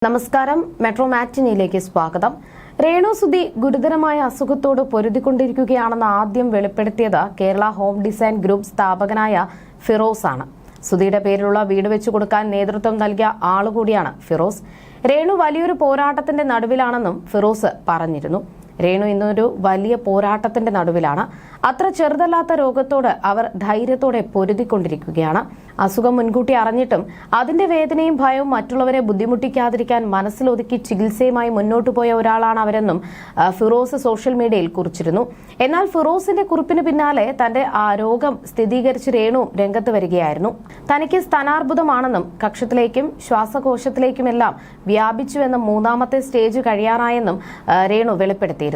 നമസ്കാരം. മെട്രോ മാറ്റിനിയിലേക്ക് സ്വാഗതം. രേണു സുധി ഗുരുതരമായ അസുഖത്തോട് പൊരുതിക്കൊണ്ടിരിക്കുകയാണെന്ന് ആദ്യം വെളിപ്പെടുത്തിയത് കേരള ഹോം ഡിസൈൻ ഗ്രൂപ്പ് സ്ഥാപകനായ ഫിറോസ് ആണ്. സുധിയുടെ പേരിലുള്ള വീട് വെച്ചു കൊടുക്കാൻ നേതൃത്വം നൽകിയ ആളുകൂടിയാണ് ഫിറോസ്. രേണു വലിയൊരു പോരാട്ടത്തിന്റെ നടുവിലാണെന്നും ഫിറോസ് പറഞ്ഞിരുന്നു. രേണു ഇന്നൊരു വലിയ പോരാട്ടത്തിന്റെ നടുവിലാണ്. അത്ര ചെറുതല്ലാത്ത രോഗത്തോട് അവർ ധൈര്യത്തോടെ പൊരുതിക്കൊണ്ടിരിക്കുകയാണ്. അസുഖം മുൻകൂട്ടി അറിഞ്ഞിട്ടും അതിന്റെ വേദനയും ഭയവും മറ്റുള്ളവരെ ബുദ്ധിമുട്ടിക്കാതിരിക്കാൻ മനസ്സിലൊതുക്കി ചികിത്സയുമായി മുന്നോട്ടു പോയ ഒരാളാണ് അവരെന്നും ഫിറോസ് സോഷ്യൽ മീഡിയയിൽ കുറിച്ചിരുന്നു. എന്നാൽ ഫിറോസിന്റെ കുറിപ്പിന് പിന്നാലെ തന്റെ ആ രോഗം സ്ഥിരീകരിച്ച് രേണുവും രംഗത്ത് വരികയായിരുന്നു. തനിക്ക് സ്തനാർബുദമാണെന്നും കക്ഷത്തിലേക്കും ശ്വാസകോശത്തിലേക്കുമെല്ലാം വ്യാപിച്ചുവെന്നും മൂന്നാമത്തെ സ്റ്റേജ് കഴിയാറായെന്നും രേണു വെളിപ്പെടുത്തിയിരുന്നു.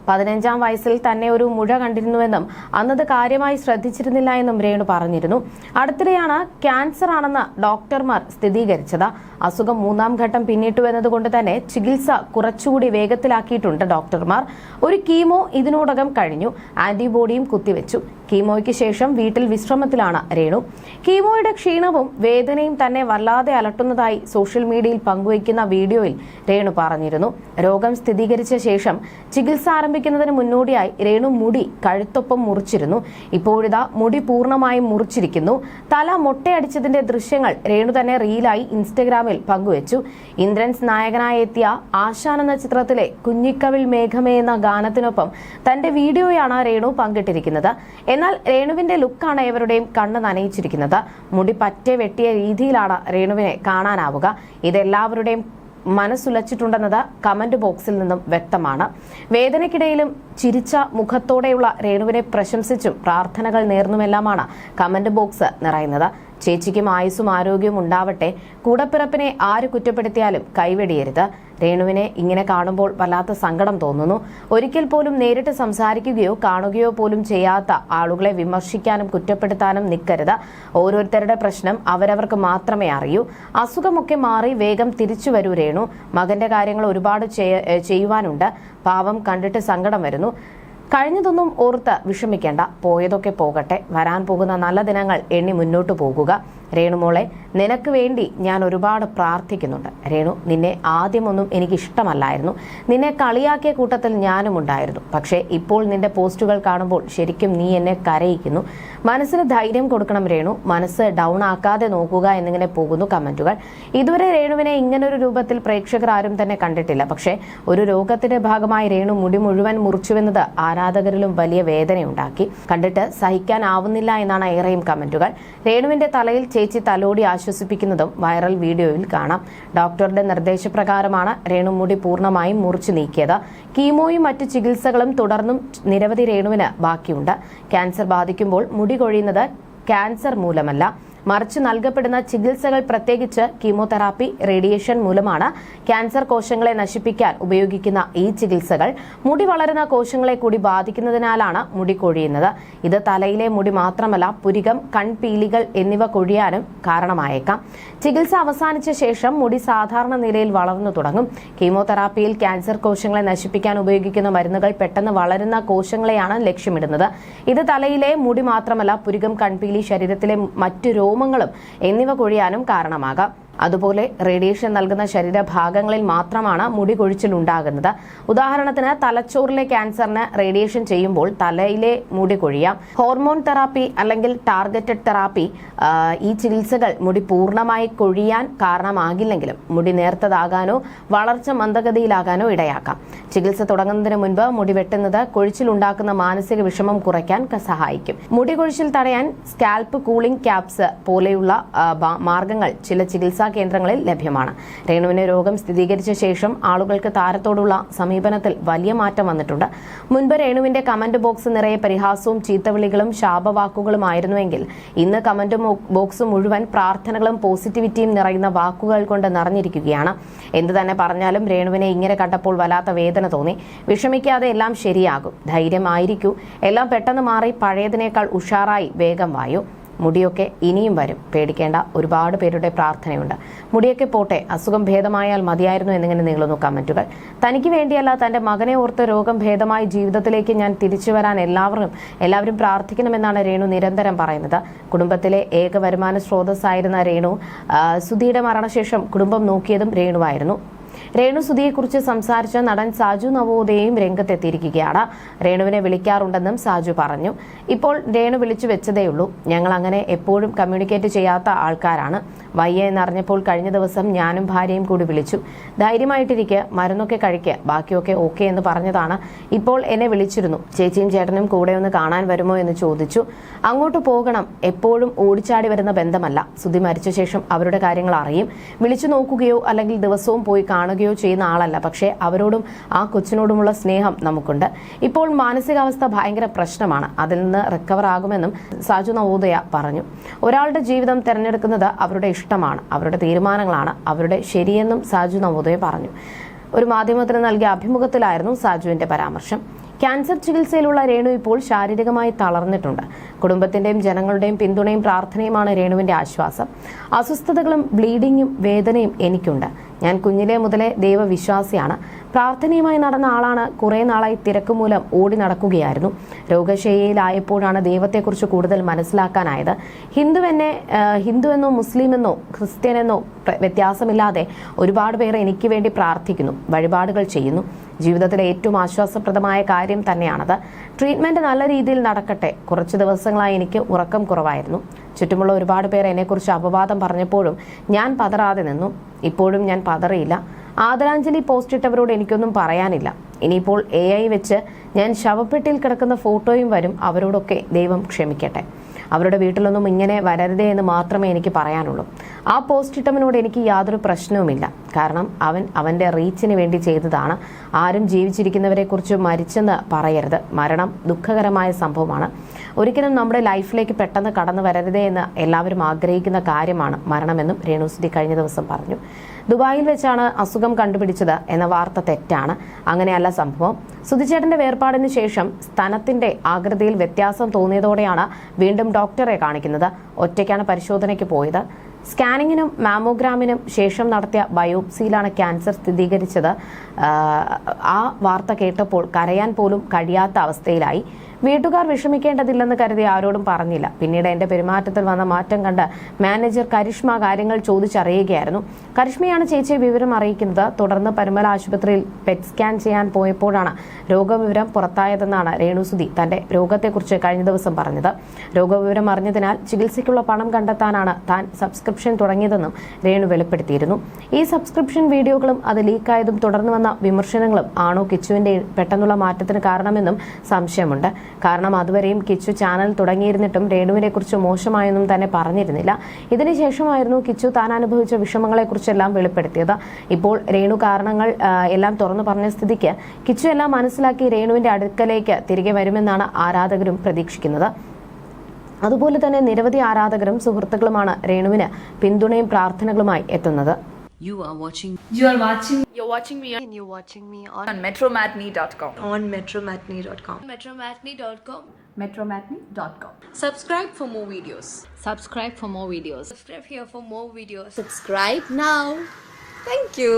15-ാം വയസ്സിൽ തന്നെ ഒരു മുഴ കണ്ടിരുന്നുവെന്നും അന്നത് കാര്യമായി ശ്രദ്ധിച്ചിരുന്നില്ല എന്നും രേണു പറഞ്ഞിരുന്നു. അടുത്തിടെയാണ് ക്യാൻസർ ആണെന്ന് ഡോക്ടർമാർ സ്ഥിരീകരിച്ചത്. അസുഖം 3-ാം ഘട്ടം പിന്നിട്ടു എന്നതുകൊണ്ട് തന്നെ ചികിത്സ കുറച്ചുകൂടി വേഗത്തിലാക്കിയിട്ടുണ്ട് ഡോക്ടർമാർ. ഒരു കീമോ ഇതിനോടകം കഴിഞ്ഞു. ആന്റിബോഡിയും കുത്തിവെച്ചു. കീമോയ്ക്ക് ശേഷം വീട്ടിൽ വിശ്രമത്തിലാണ് രേണു. കീമോയുടെ ക്ഷീണവും വേദനയും തന്നെ വല്ലാതെ അലട്ടുന്നതായി സോഷ്യൽ മീഡിയയിൽ പങ്കുവയ്ക്കുന്ന വീഡിയോയിൽ രേണു പറഞ്ഞിരുന്നു. രോഗം സ്ഥിരീകരിച്ച ശേഷം ചികിത്സ ആരംഭിക്കുന്നതിന് മുന്നോടിയായി രേണു മുടി കഴുത്തൊപ്പം മുറിച്ചിരുന്നു. ഇപ്പോഴിതാ മുടി പൂർണ്ണമായും മുറിച്ചിരിക്കുന്നു. തല മൊട്ടയടിച്ചതിന്റെ ദൃശ്യങ്ങൾ രേണു തന്നെ റീലായി ഇൻസ്റ്റഗ്രാമിൽ പങ്കുവച്ചു. ഇന്ദ്രൻസ് നായകനായി എത്തിയ ആശാൻ എന്ന ചിത്രത്തിലെ കുഞ്ഞിക്കവിൾ മേഘമേ എന്ന ഗാനത്തിനൊപ്പം തന്റെ വീഡിയോയാണ് രേണു പങ്കിട്ടിരിക്കുന്നത്. എന്നാൽ രേണുവിന്റെ ലുക്കാണ് ഏവരുടെയും കണ്ണ് നനയിച്ചിരിക്കുന്നത്. മുടി പറ്റെ വെട്ടിയ രീതിയിലാണ് രേണുവിനെ കാണാനാവുക. ഇതെല്ലാവരുടെയും മനസ്സുലച്ചിട്ടുണ്ടെന്നത് കമന്റ് ബോക്സിൽ നിന്നും വ്യക്തമാണ്. വേദനയ്ക്കിടയിലും ചിരിച്ച മുഖത്തോടെയുള്ള രേണുവിനെ പ്രശംസിച്ചും പ്രാർത്ഥനകൾ നേർന്നുമെല്ലാമാണ് കമന്റ് ബോക്സ് നിറയുന്നത്. ചേച്ചിക്കും ആയുസ്സും ആരോഗ്യവും ഉണ്ടാവട്ടെ. കൂടപ്പിറപ്പിനെ ആര് കുറ്റപ്പെടുത്തിയാലും കൈവെടിയരുത്. രേണുവിനെ ഇങ്ങനെ കാണുമ്പോൾ വല്ലാത്ത സങ്കടം തോന്നുന്നു. ഒരിക്കൽ പോലും നേരിട്ട് സംസാരിക്കുകയോ കാണുകയോ പോലും ചെയ്യാത്ത ആളുകളെ വിമർശിക്കാനും കുറ്റപ്പെടുത്താനും നിൽക്കരുത്. ഓരോരുത്തരുടെ പ്രശ്നം അവരവർക്ക് മാത്രമേ അറിയൂ. അസുഖമൊക്കെ മാറി വേഗം തിരിച്ചു വരൂ രേണു. മകന്റെ കാര്യങ്ങൾ ഒരുപാട് ചെയ്യുവാനുണ്ട്. പാവം കണ്ടിട്ട് സങ്കടം വരുന്നു. കഴിഞ്ഞതൊന്നും ഓർത്ത് വിഷമിക്കേണ്ട. പോയതൊക്കെ പോകട്ടെ. വരാൻ പോകുന്ന നല്ല ദിനങ്ങൾ എണ്ണി മുന്നോട്ട് പോകുക. രേണുമോളെ, നിനക്ക് വേണ്ടി ഞാൻ ഒരുപാട് പ്രാർത്ഥിക്കുന്നുണ്ട്. രേണു, നിന്നെ ആദ്യമൊന്നും എനിക്ക് ഇഷ്ടമല്ലായിരുന്നു. നിന്നെ കളിയാക്കിയ കൂട്ടത്തിൽ ഞാനും ഉണ്ടായിരുന്നു. പക്ഷേ ഇപ്പോൾ നിന്റെ പോസ്റ്റുകൾ കാണുമ്പോൾ ശരിക്കും നീ എന്നെ കരയിക്കുന്നു. മനസ്സിന് ധൈര്യം കൊടുക്കണം രേണു. മനസ്സ് ഡൗൺ ആക്കാതെ നോക്കുക എന്നിങ്ങനെ പോകുന്നു കമന്റുകൾ. ഇതുവരെ രേണുവിനെ ഇങ്ങനൊരു രൂപത്തിൽ പ്രേക്ഷകർ ആരും തന്നെ കണ്ടിട്ടില്ല. പക്ഷേ ഒരു രോഗത്തിന്റെ ഭാഗമായി രേണു മുടി മുഴുവൻ മുറിച്ചുവെന്നത് ആരാധകരിലും വലിയ വേദനയുണ്ടാക്കി. കണ്ടിട്ട് സഹിക്കാനാവുന്നില്ല എന്നാണ് ഏറെയും കമന്റുകൾ. രേണുവിന്റെ തലയിൽ ചേച്ചി തലോടി ആശ്വസിപ്പിക്കുന്നതും വൈറൽ വീഡിയോയിൽ കാണാം. ഡോക്ടറുടെ നിർദ്ദേശപ്രകാരമാണ് രേണു മുടി പൂർണ്ണമായും മുറിച്ചു നീക്കിയത്. കീമോയും മറ്റു ചികിത്സകളും തുടർന്നും നിരവധി രേണുവിന് ബാക്കിയുണ്ട്. ക്യാൻസർ ബാധിക്കുമ്പോൾ മുടി കൊഴിയുന്നത് ക്യാൻസർ മൂലമല്ല, മറിച്ച് നൽകപ്പെടുന്ന ചികിത്സകൾ, പ്രത്യേകിച്ച് കീമോതെറാപ്പി, റേഡിയേഷൻ മൂലമാണ്. ക്യാൻസർ കോശങ്ങളെ നശിപ്പിക്കാൻ ഉപയോഗിക്കുന്ന ഈ ചികിത്സകൾ മുടി വളരുന്ന കോശങ്ങളെ കൂടി ബാധിക്കുന്നതിനാലാണ് മുടി കൊഴിയുന്നത്. ഇത് തലയിലെ മുടി മാത്രമല്ല, പുരികം, കൺപീലികൾ എന്നിവ കൊഴിയാനും കാരണമായേക്കാം. ചികിത്സ അവസാനിച്ച ശേഷം മുടി സാധാരണ നിലയിൽ വളർന്നു തുടങ്ങും. കീമോതെറാപ്പിയിൽ ക്യാൻസർ കോശങ്ങളെ നശിപ്പിക്കാൻ ഉപയോഗിക്കുന്ന മരുന്നുകൾ പെട്ടെന്ന് വളരുന്ന കോശങ്ങളെയാണ് ലക്ഷ്യമിടുന്നത്. ഇത് തലയിലെ മുടി മാത്രമല്ല, പുരികം, കൺപീലി, ശരീരത്തിലെ മറ്റു രോമങ്ങളും എന്നിവ കൊഴിയാനും കാരണമാകാം. അതുപോലെ റേഡിയേഷൻ നൽകുന്ന ശരീരഭാഗങ്ങളിൽ മാത്രമാണ് മുടി കൊഴിച്ചിൽ ഉണ്ടാകുന്നത്. ഉദാഹരണത്തിന് തലച്ചോറിലെ ക്യാൻസറിന് റേഡിയേഷൻ ചെയ്യുമ്പോൾ തലയിലെ മുടി കൊഴിയാം. ഹോർമോൺ തെറാപ്പി അല്ലെങ്കിൽ ടാർഗറ്റഡ് തെറാപ്പി, ഈ ചികിത്സകൾ മുടി പൂർണ്ണമായി കൊഴിയാൻ കാരണമാകില്ലെങ്കിലും മുടി നേർത്തതാകാനോ വളർച്ച മന്ദഗതിയിലാകാനോ ഇടയാക്കാം. ചികിത്സ തുടങ്ങുന്നതിന് മുൻപ് മുടി വെട്ടുന്നത് കൊഴിച്ചിലുണ്ടാക്കുന്ന മാനസിക വിഷമം കുറയ്ക്കാൻ സഹായിക്കും. മുടി കൊഴിച്ചിൽ തടയാൻ സ്കാൽപ്പ് കൂളിംഗ് ക്യാപ്സ് പോലെയുള്ള മാർഗങ്ങൾ ചില ചികിത്സാ കേന്ദ്രങ്ങളിൽ ലഭ്യമാണ്. രേണുവിന് രോഗം സ്ഥിരീകരിച്ച ശേഷം ആളുകൾക്ക് താരത്തോടുള്ള സമീപനത്തിൽ വലിയ മാറ്റം വന്നിട്ടുണ്ട്. മുൻപ് രേണുവിന്റെ കമന്റ് ബോക്സ് നിറയെ പരിഹാസവും ചീത്തവിളികളും ശാപവാക്കുകളുമായിരുന്നുവെങ്കിൽ ഇന്ന് കമന്റ് ബോക്സ് മുഴുവൻ പ്രാർത്ഥനകളും പോസിറ്റിവിറ്റിയും നിറയുന്ന വാക്കുകൾ കൊണ്ട് നിറഞ്ഞിരിക്കുകയാണ്. എന്ത് തന്നെ പറഞ്ഞാലും രേണുവിനെ ഇങ്ങനെ കണ്ടപ്പോൾ വല്ലാത്ത വേദന തോന്നി. വിഷമിക്കാതെ, എല്ലാം ശരിയാകും. ധൈര്യമായിരിക്കൂ. എല്ലാം പെട്ടെന്ന് മാറി പഴയതിനേക്കാൾ ഉഷാറായി വേഗം വായു. മുടിയൊക്കെ ഇനിയും വരും. പേടിക്കേണ്ട. ഒരുപാട് പേരുടെ പ്രാർത്ഥനയുണ്ട്. മുടിയൊക്കെ പോട്ടെ, അസുഖം ഭേദമായാൽ മതിയായിരുന്നു എന്നിങ്ങനെ നീളുന്നു കമന്റുകൾ. തനിക്ക് വേണ്ടിയല്ല, തന്റെ മകനെ ഓർത്ത് രോഗം ഭേദമായി ജീവിതത്തിലേക്ക് ഞാൻ തിരിച്ചു വരാൻ എല്ലാവരും പ്രാർത്ഥിക്കണമെന്നാണ് രേണു നിരന്തരം പറയുന്നത്. കുടുംബത്തിലെ ഏക വരുമാന സ്രോതസ്സായിരുന്ന രേണു സുധിയുടെ മരണശേഷം കുടുംബം നോക്കിയതും രേണുവായിരുന്നു. രേണുസുധിയെക്കുറിച്ച് സംസാരിച്ച നടൻ സാജു നവോദയയും രംഗത്തെത്തിയിരിക്കുകയാണ്. രേണുവിനെ വിളിക്കാറുണ്ടെന്നും സാജു പറഞ്ഞു. ഇപ്പോൾ രേണു വിളിച്ചു വെച്ചതേയുള്ളൂ. ഞങ്ങൾ അങ്ങനെ എപ്പോഴും കമ്മ്യൂണിക്കേറ്റ് ചെയ്യാത്ത ആൾക്കാരാണ്. വയ്യ എന്നറിഞ്ഞപ്പോൾ കഴിഞ്ഞ ദിവസം ഞാനും ഭാര്യയും കൂടി വിളിച്ചു. ധൈര്യമായിട്ടിരിക്കുക, മരുന്നൊക്കെ കഴിക്കുക, ബാക്കിയൊക്കെ ഓക്കെ എന്ന് പറഞ്ഞതാണ്. ഇപ്പോൾ എന്നെ വിളിച്ചിരുന്നു. ചേച്ചിയും ചേട്ടനും കൂടെ ഒന്ന് കാണാൻ വരുമോ എന്ന് ചോദിച്ചു. അങ്ങോട്ട് പോകണം. എപ്പോഴും ഓടിച്ചാടി വരുന്ന ബന്ധമല്ല. സുധി മരിച്ച ശേഷം അവരുടെ കാര്യങ്ങൾ അറിയും. വിളിച്ചു നോക്കുകയോ അല്ലെങ്കിൽ ദിവസവും പോയി കാണുകയോ ചെയ്യുന്ന ആളല്ല. പക്ഷേ അവരോടും ആ കൊച്ചിനോടുമുള്ള സ്നേഹം നമുക്കുണ്ട്. ഇപ്പോൾ മാനസികാവസ്ഥ ഭയങ്കര പ്രശ്നമാണ്. അതിൽ നിന്ന് റിക്കവർ ആകുമെന്നും സാജു നവോദയ പറഞ്ഞു. ഒരാളുടെ ജീവിതം തിരഞ്ഞെടുക്കുന്നത് അവരുടെ ഇഷ്ടമാണ്, അവരുടെ തീരുമാനങ്ങളാണ്, അവരുടെ ശരിയെന്നും സാജു നവോദയ പറഞ്ഞു. ഒരു മാധ്യമത്തിന് നൽകിയ അഭിമുഖത്തിലായിരുന്നു സാജുവിന്റെ പരാമർശം. ക്യാൻസർ ചികിത്സയിലുള്ള രേണു ഇപ്പോൾ ശാരീരികമായി തളർന്നിട്ടുണ്ട്. കുടുംബത്തിന്റെയും ജനങ്ങളുടെയും പിന്തുണയും പ്രാർത്ഥനയുമാണ് രേണുവിന്റെ ആശ്വാസം. അസ്വസ്ഥതകളും ബ്ലീഡിങ്ങും വേദനയും എനിക്കുണ്ട്. ഞാൻ കുഞ്ഞിലെ മുതലേ ദൈവവിശ്വാസിയാണ്. പ്രാർത്ഥനയുമായി നടന്ന ആളാണ്. കുറെ നാളായി തിരക്ക് മൂലം ഓടി നടക്കുകയായിരുന്നു. രോഗശയ്യയിലായപ്പോഴാണ് ദൈവത്തെക്കുറിച്ച് കൂടുതൽ മനസ്സിലാക്കാനായത്. ഹിന്ദുവെന്നോ മുസ്ലിമെന്നോ ക്രിസ്ത്യനെന്നോ വ്യത്യാസമില്ലാതെ ഒരുപാട് പേർ എനിക്ക് വേണ്ടി പ്രാർത്ഥിക്കുന്നു, വഴിപാടുകൾ ചെയ്യുന്നു. ജീവിതത്തിലെ ഏറ്റവും ആശ്വാസപ്രദമായ കാര്യം തന്നെയാണത്. ട്രീറ്റ്മെന്റ് നല്ല രീതിയിൽ നടക്കട്ടെ. കുറച്ച് ദിവസങ്ങളായി എനിക്ക് ഉറക്കം കുറവായിരുന്നു. ചുറ്റുമുള്ള ഒരുപാട് പേർ എന്നെക്കുറിച്ച് അപവാദം പറഞ്ഞപ്പോഴും ഞാൻ പതറാതെ നിന്നു. ഇപ്പോഴും ഞാൻ പതറിയില്ല. ആദരാഞ്ജലി പോസ്റ്റ് ഇട്ടവരോട് എനിക്കൊന്നും പറയാനില്ല. ഇനിയിപ്പോൾ AI വെച്ച് ഞാൻ ശവപ്പെട്ടിയിൽ കിടക്കുന്ന ഫോട്ടോയും വരും. അവരോടൊക്കെ ദൈവം ക്ഷമിക്കട്ടെ. അവരുടെ വീട്ടിലൊന്നും ഇങ്ങനെ വരരുതേ എന്ന് മാത്രമേ എനിക്ക് പറയാനുള്ളൂ. ആ പോസ്റ്റ് ഇട്ടവനോട് എനിക്ക് യാതൊരു പ്രശ്നവുമില്ല. കാരണം അവന്റെ റീച്ചിന് വേണ്ടി ചെയ്തതാണ്. ആരും ജീവിച്ചിരിക്കുന്നവരെ കുറിച്ച് മരിച്ചെന്ന് പറയരുത്. മരണം ദുഃഖകരമായ സംഭവമാണ്. ഒരിക്കലും നമ്മുടെ ലൈഫിലേക്ക് പെട്ടെന്ന് കടന്നു വരരുതേ എന്ന് എല്ലാവരും ആഗ്രഹിക്കുന്ന കാര്യമാണ് മരണമെന്നും രേണുസുധി കഴിഞ്ഞ ദിവസം പറഞ്ഞു. ദുബായിൽ വെച്ചാണ് അസുഖം കണ്ടുപിടിച്ചത് എന്ന വാർത്ത തെറ്റാണ്. അങ്ങനെയല്ല സംഭവം. സുധിച്ചേട്ടന്റെ വേർപാടിന് ശേഷം സ്തനത്തിന്റെ ആകൃതിയിൽ വ്യത്യാസം തോന്നിയതോടെയാണ് വീണ്ടും ഡോക്ടറെ കാണിക്കുന്നത്. ഒറ്റയ്ക്കാണ് പരിശോധനയ്ക്ക് പോയത്. സ്കാനിങ്ങിനും മാമോഗ്രാമിനും ശേഷം നടത്തിയ ബയോപ്സിയിലാണ് ക്യാൻസർ സ്ഥിരീകരിച്ചത്. ആ വാർത്ത കേട്ടപ്പോൾ കരയാൻ പോലും കഴിയാത്ത അവസ്ഥയിലായി. വീട്ടുകാർ വിഷമിക്കേണ്ടതില്ലെന്ന് കരുതി ആരോടും പറഞ്ഞില്ല. പിന്നീട് എന്റെ പെരുമാറ്റത്തിൽ വന്ന മാറ്റം കണ്ട് മാനേജർ കരിഷ്മ കാര്യങ്ങൾ ചോദിച്ചറിയുകയായിരുന്നു. കരിഷ്മയാണ് ചേച്ചിയെ വിവരം അറിയിക്കുന്നത്. തുടർന്ന് പരുമല ആശുപത്രിയിൽ പെറ്റ് സ്കാൻ ചെയ്യാൻ പോയപ്പോഴാണ് രോഗവിവരം പുറത്തായതെന്നാണ് രേണുസുധി തന്റെ രോഗത്തെക്കുറിച്ച് കഴിഞ്ഞ ദിവസം പറഞ്ഞത്. രോഗവിവരം അറിഞ്ഞതിനാൽ ചികിത്സയ്ക്കുള്ള പണം കണ്ടെത്താനാണ് താൻ സബ്സ്ക്രിപ്ഷൻ തുടങ്ങിയതെന്നും രേണു വെളിപ്പെടുത്തിയിരുന്നു. ഈ സബ്സ്ക്രിപ്ഷൻ വീഡിയോകളും അത് ലീക്കായതും തുടർന്ന് വന്ന വിമർശനങ്ങളും ആണോ കിച്ചുവിന്റെ പെട്ടെന്നുള്ള മാറ്റത്തിന് കാരണമെന്നും സംശയമുണ്ട്. കാരണം അതുവരെയും കിച്ചു ചാനൽ തുടങ്ങിയിരുന്നിട്ടും രേണുവിനെ കുറിച്ച് മോശമായൊന്നും തന്നെ പറഞ്ഞിരുന്നില്ല. ഇതിനുശേഷമായിരുന്നു കിച്ചു താൻ അനുഭവിച്ച വിഷമങ്ങളെക്കുറിച്ചെല്ലാം വെളിപ്പെടുത്തിയത്. ഇപ്പോൾ രേണു കാരണങ്ങൾ എല്ലാം തുറന്നു പറഞ്ഞ സ്ഥിതിക്ക് കിച്ചു എല്ലാം മനസ്സിലാക്കി രേണുവിന്റെ അടുക്കലേക്ക് തിരികെ വരുമെന്നാണ് ആരാധകരും പ്രതീക്ഷിക്കുന്നത്. അതുപോലെ തന്നെ നിരവധി ആരാധകരും സുഹൃത്തുക്കളുമാണ് രേണുവിന് പിന്തുണയും പ്രാർത്ഥനകളുമായി എത്തുന്നത്. You're watching me on metromatney.com. metromatney.com. Subscribe for more videos. Subscribe for more videos. Subscribe here for more videos. Subscribe now. Thank you.